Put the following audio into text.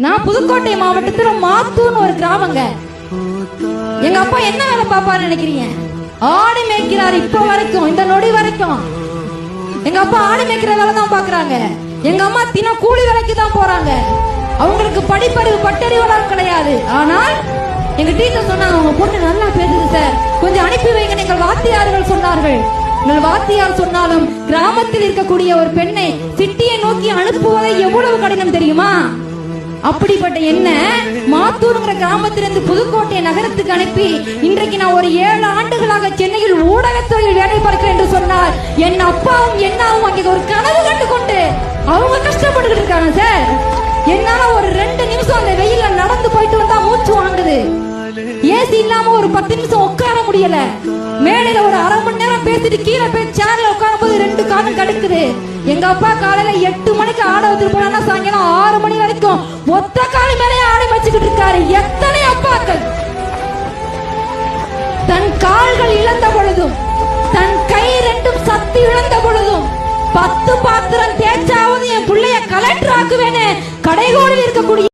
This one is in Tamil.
நான் புதுக்கோட்டை மாவட்டத்துல மாத்தூர்னு ஒரு கிராமங்க. எங்க அப்பா என்ன வேலை பாப்பாரு நினைக்கிறீங்க? ஆடு மேய்க்கிறார். இப்ப வரைக்கும், இந்த நொடி வரைக்கும் எங்க அப்பா ஆடு மேய்க்கிற வேலை தான் பாக்குறாங்க. எங்க அம்மா தினம் கூலி வேலைக்கு தான் போறாங்க. அவங்களுக்கு படிப்பறிவு பட்டறிவுலாம் கிடையாது. ஆனால் எங்க டீச்சர் சொன்னாங்க, அவங்க பொண்ணு நல்லா பேசுது சார், கொஞ்சம் அனுப்பி வைங்க. எங்கள் வாத்தியார்கள் சொன்னார்கள். எங்கள் வாத்தியார் சொன்னாலும் கிராமத்தில் இருக்கக்கூடிய ஒரு பெண்ணை சிட்டியை நோக்கி அனுப்புவதை எவ்வளவு கடினம் தெரியுமா? அப்படிப்பட்ட என்ன மாத்தூர்ங்கிற கிராமத்திலிருந்து புதுக்கோட்டை நகரத்துக்கு அனுப்பி இன்றைக்கு நான் ஒரு 7 ஆண்டுகளாக சென்னையில் ஊடகத்துறையில் வேலை பார்க்கிறேன் என்று சொன்னார். என் அப்பாவும் என்னாவும் அங்கே ஒரு கனவு கண்டு கொண்டு அவங்க கஷ்டப்பட்டு இருக்காங்க சார். என்னால ஒரு 2 நிமிஷம் அந்த வெயில நடந்து போயிட்டு வந்தா மூச்சு வாங்குது. ஏசி இல்லாம ஒரு 10 நிமிஷம் உட்கார முடியல. மேடையில ஒரு 1/2 மணி நேரம் பேசிட்டு கீழே போய் சேர்ல உட்காரும் போது 2 காலம் கடுக்குது. எங்க அப்பா காலையில 8 மணிக்கு ஆடை வச்சுட்டு போனா சாயங்காலம் 6 மணி வரைக்கும் ஒத்த காலி மேலே ஆடை வச்சுக்கிட்டு இருக்காரு. எத்தனை அப்பாக்கள் தன் கால்கள் இழந்த பொழுதும், தன் கை 2ம் சக்தி இழந்த பொழுதும் 10 பாத்திரம் தேய்ச்சாவது என் பிள்ளைய கலெக்டர் ஆக்குவேன்னு கடைகோடியில் இருக்கக்கூடிய